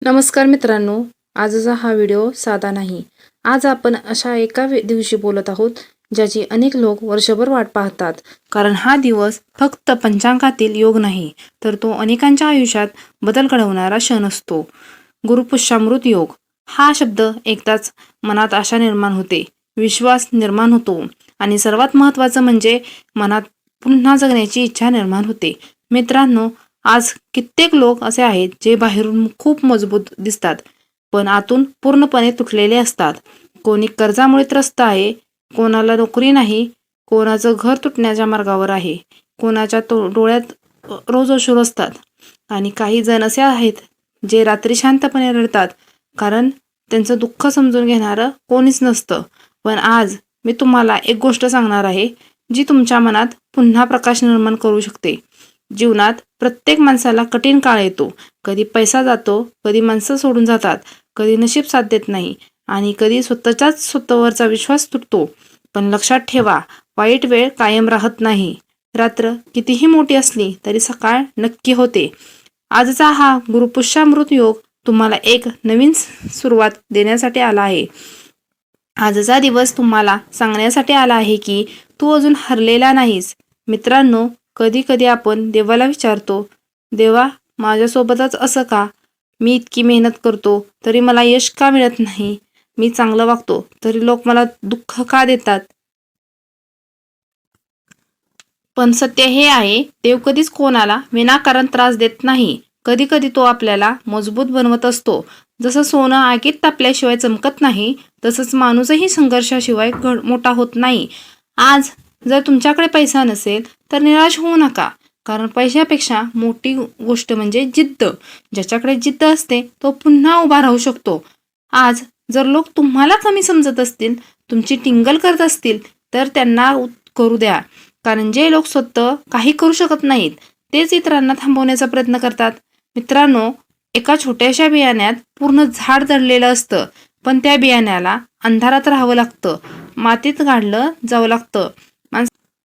नमस्कार मित्रांनो, आजचा हा व्हिडिओ साधा नाही. आज आपण अशा एका दिवशी बोलत आहोत ज्याची अनेक लोक वर्षभर वाट पाहतात. कारण हा दिवस फक्त पंचांगातील योग नाही, तर तो अनेकांच्या आयुष्यात बदल घडवणारा क्षण असतो. गुरुपुष्यामृत योग हा शब्द एकदाच मनात आशा निर्माण होते, विश्वास निर्माण होतो आणि सर्वात महत्त्वाचं म्हणजे मनात पुन्हा जगण्याची इच्छा निर्माण होते. मित्रांनो, आज कित्येक लोक असे आहेत जे बाहेरून खूप मजबूत दिसतात, पण आतून पूर्णपणे तुटलेले असतात. कोणी कर्जामुळे त्रस्त आहे, कोणाला नोकरी नाही, कोणाचं घर तुटण्याच्या मार्गावर आहे, कोणाच्या डोळ्यात रोज अश्रू असतात आणि काही जण असे आहेत जे रात्री शांतपणे रडतात कारण त्यांचं दुःख समजून घेणारं कोणीच नसतं. पण आज मी तुम्हाला एक गोष्ट सांगणार आहे जी तुमच्या मनात पुन्हा प्रकाश निर्माण करू शकते. जीवनात प्रत्येक माणसाला कठीण काळ येतो. कधी पैसा जातो, कधी माणसं सोडून जातात, कधी नशीब साथ देत नाही आणि कधी स्वतःवरचा विश्वास तुटतो. पण लक्षात ठेवा, वाईट वेळ कायम राहत नाही. रात्र कितीही मोठी असली तरी सकाळ नक्की होते. आजचा हा गुरुपुष्यामृत योग तुम्हाला एक नवीन सुरुवात देण्यासाठी आला आहे. आजचा दिवस तुम्हाला सांगण्यासाठी आला आहे की तू अजून हरलेला नाहीस. मित्रांनो, कधी कधी आपण देवाला विचारतो, देवा माझ्यासोबतच असं का? मी इतकी मेहनत करतो तरी मला यश का मिळत नाही? मी चांगलं वागतो तरी लोक मला दुःख का देतात? पण सत्य हे आहे, देव कधीच कोणाला विनाकारण त्रास देत नाही. कधी कधी तो आपल्याला मजबूत बनवत असतो. जसं सोनं आगीत तापल्याशिवाय चमकत नाही, तसंच माणूसही संघर्षाशिवाय मोठा होत नाही. आज जर तुमच्याकडे पैसा नसेल तर निराश होऊ नका, कारण पैशापेक्षा मोठी गोष्ट म्हणजे जिद्द. ज्याच्याकडे जिद्द असते तो पुन्हा उभा राहू शकतो. आज जर लोक तुम्हाला कमी समजत असतील, तुमची टिंगल करत असतील, तर त्यांना करू द्या. कारण जे लोक स्वतः काही करू शकत नाहीत तेच इतरांना थांबवण्याचा प्रयत्न करतात. मित्रांनो, एका छोट्याशा बियाण्यात पूर्ण झाड दडलेलं असतं, पण त्या बियाण्याला अंधारात राहावं लागतं, मातीत गाडलं जावं लागतं,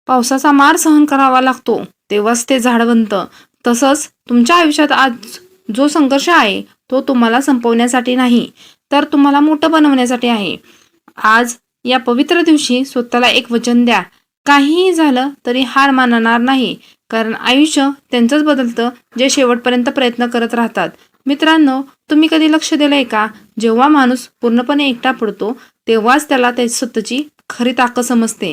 पावसाचा मार सहन करावा लागतो, तेव्हाच ते झाड बनतं. तसंच तुमच्या आयुष्यात आज जो संघर्ष आहे तो तुम्हाला संपवण्यासाठी नाही, तर तुम्हाला मोठं बनवण्यासाठी आहे. आज या पवित्र दिवशी स्वतःला एक वचन द्या, काहीही झालं तरी हार मानणार नाही, कारण आयुष्य त्यांचंच बदलतं जे शेवटपर्यंत प्रयत्न करत राहतात. मित्रांनो, तुम्ही कधी लक्ष दिलंय का, जेव्हा माणूस पूर्णपणे एकटा पडतो तेव्हाच त्याला त्याची स्वतःची खरी ताकद समजते.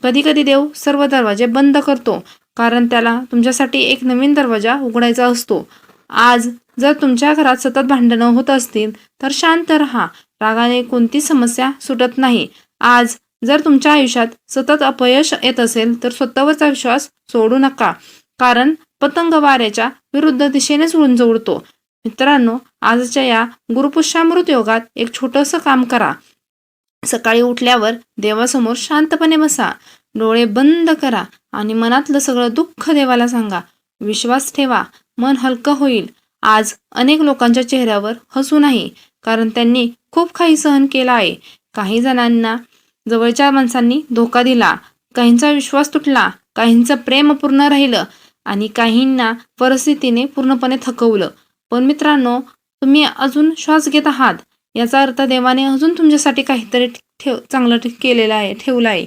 कधी कधी देव सर्व दरवाजे बंद करतो कारण त्याला तुमच्यासाठी एक नवीन दरवाजा उघडायचा असतो. आज जर तुमच्या घरात सतत भांडणं होत असतील तर शांत राहा, रागाने कोणती समस्या सुटत नाही. आज जर तुमच्या आयुष्यात सतत अपयश येत असेल तर स्वतःवरचा विश्वास सोडू नका, कारण पतंग वाऱ्याच्या विरुद्ध दिशेनेच उंच उडतो. मित्रांनो, आजच्या या गुरुपुष्यामृत योगात एक छोटंसं काम करा. सकाळी उठल्यावर देवासमोर शांतपणे बसा, डोळे बंद करा आणि मनातलं सगळं दुःख देवाला सांगा. विश्वास ठेवा, मन हलकं होईल. आज अनेक लोकांच्या चेहऱ्यावर हसू नाही, कारण त्यांनी खूप काही सहन केला आहे. काही जणांना जवळच्या माणसांनी धोका दिला, काहींचा विश्वास तुटला, काहींचं प्रेम अपूर्ण राहिलं आणि काहींना परिस्थितीने पूर्णपणे थकवलं. पण मित्रांनो, तुम्ही अजून श्वास घेत आहात, याचा अर्थ देवाने अजून तुमच्यासाठी काहीतरी चांगलं केलेलं आहे, ठेवलं आहे.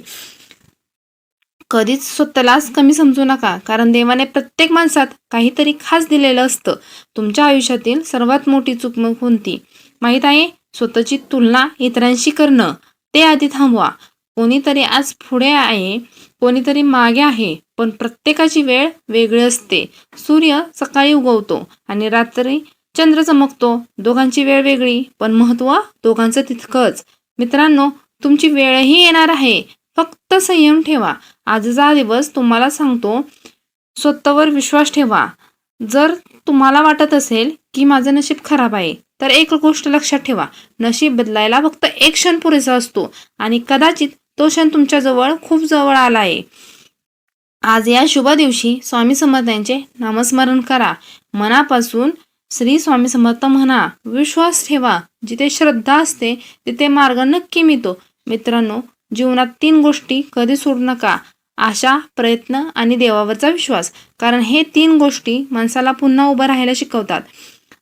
कधीच स्वतःलाच कमी समजू नका, कारण देवाने प्रत्येक माणसात काहीतरी खास दिलेलं असतं. तुमच्या आयुष्यातील सर्वात मोठी चूक मग कोणती माहीत आहे? स्वतःची तुलना इतरांशी करणं. ते आधी थांबवा. कोणीतरी आज पुढे आहे, कोणीतरी मागे आहे, पण प्रत्येकाची वेळ वेगळी असते. सूर्य सकाळी उगवतो आणि रात्री चंद्र चमकतो. दोघांची वेळ वेगळी, पण महत्त्व दोघांचं तितकंच. मित्रांनो, तुमची वेळही येणार आहे, फक्त संयम ठेवा. आजचा दिवस तुम्हाला सांगतो, स्वतःवर विश्वास ठेवा. जर तुम्हाला वाटत असेल की माझं नशीब खराब आहे, तर एक गोष्ट लक्षात ठेवा, नशीब बदलायला फक्त एक क्षण पुरेसा असतो आणि कदाचित तो क्षण तुमच्या जवळ खूप जवळ आला आहे. आज या शुभ दिवशी स्वामी समर्थांचे नामस्मरण करा. मनापासून श्री स्वामी समर्थ म्हणा. विश्वास ठेवा, जिथे श्रद्धा असते तिथे मार्ग नक्की मिळतो. मित्रांनो, जीवनात 3 गोष्टी कधी सोडू नका: आशा, प्रयत्न आणि देवावरचा विश्वास. कारण हे 3 गोष्टी माणसाला पुन्हा उभं राहायला शिकवतात.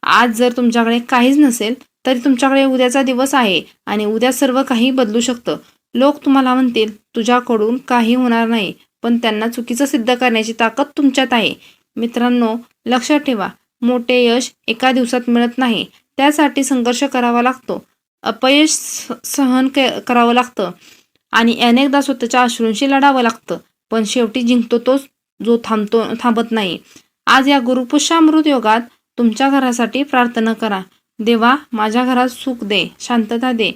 आज जर तुमच्याकडे काहीच नसेल तरी तुमच्याकडे उद्याचा दिवस आहे आणि उद्या सर्व काही बदलू शकतं. लोक तुम्हाला म्हणतील तुझ्याकडून काही होणार नाही, पण त्यांना चुकीचं सिद्ध करण्याची ताकद तुमच्यात आहे. मित्रांनो, लक्षात ठेवा, मोठे यश एका दिवसात मिळत नाही. त्यासाठी संघर्ष करावा लागतो, अपयश सहन करावं लागतं आणि अनेकदा स्वतःच्या अश्रूंशी लढावं लागतं. पण शेवटी जिंकतो तोच जो थांबत नाही. आज या गुरुपुष्यामृत योगात तुमच्या घरासाठी प्रार्थना करा. देवा, माझ्या घरात सुख दे, शांतता दे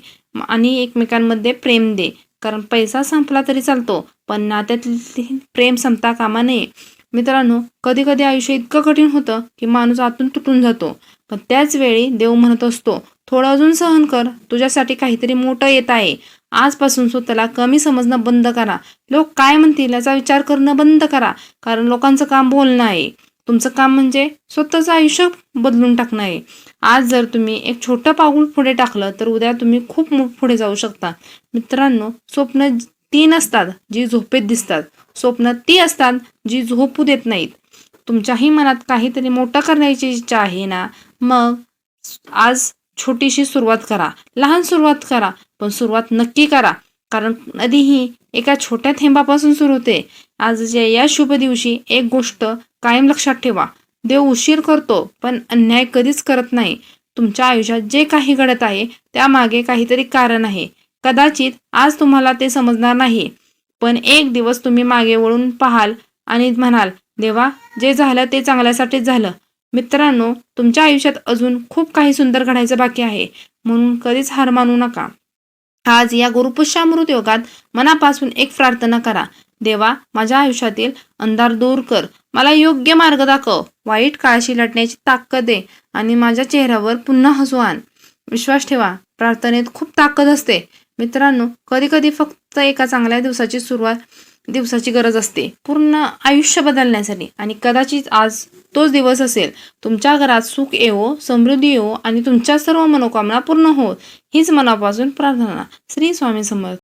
आणि एकमेकांमध्ये प्रेम दे. कारण पैसा संपला तरी चालतो, पण नात्यातली प्रेम संपता कामा नये. मित्रांनो, कधी कधी आयुष्य इतकं कठीण होतं की माणूस आतून तुटून जातो, पण त्याच वेळी देव म्हणत असतो, थोडं अजून सहन कर, तुझ्यासाठी काहीतरी मोठं येत आहे. आजपासून स्वतःला कमी समजणं बंद करा. लोक काय म्हणतील याचा विचार करणं बंद करा, कारण लोकांचं काम बोलणं आहे. तुमचं काम म्हणजे स्वतःचं आयुष्य बदलून टाकणं आहे. आज जर तुम्ही एक छोटं पाऊल पुढे टाकलं तर उद्या तुम्ही खूप पुढे जाऊ शकता. मित्रांनो, स्वप्न ती नसतात जी झोपेत दिसतात, स्वप्न ती असतात जी झोपू देत नाहीत. तुमच्याही मनात काहीतरी मोठं करण्याची इच्छा आहे ना, मग आज छोटीशी सुरुवात करा, लहान सुरुवात करा, पण सुरुवात नक्की करा. कारण नदी ही एका छोट्या थेंबापासून सुरू होते. आजच्या या शुभ दिवशी एक गोष्ट कायम लक्षात ठेवा, देव उशीर करतो पण अन्याय कधीच करत नाही. तुमच्या आयुष्यात जे काही घडत आहे त्यामागे काहीतरी कारण आहे. कदाचित आज तुम्हाला ते समजणार नाही, पण एक दिवस तुम्ही मागे वळून पाहाल आणि म्हणाल, देवा, जे झालं ते चांगल्यासाठीच झालं. मित्रांनो, तुमच्या आयुष्यात अजून खूप काही सुंदर घडायचं बाकी आहे, म्हणून कधीच हार मानू नका. आज या गुरुपुष्यामृत योगात मनापासून एक प्रार्थना करा. देवा, माझ्या आयुष्यातील अंधार दूर कर, मला योग्य मार्ग दाखव, वाईट काळाशी लढण्याची ताकद दे आणि माझ्या चेहऱ्यावर पुन्हा हसू आण. विश्वास ठेवा, प्रार्थनेत खूप ताकद असते. मित्रांनो, कधी कधी फक्त एका चांगल्या दिवसाची गरज असते पूर्ण आयुष्य बदलण्यासाठी, आणि कदाचित आज तोच दिवस असेल. तुमच्या घरात सुख येवो, समृद्धी येवो आणि तुमच्या सर्व मनोकामना पूर्ण हो, हीच मनापासून प्रार्थना. श्री स्वामी समर्थ.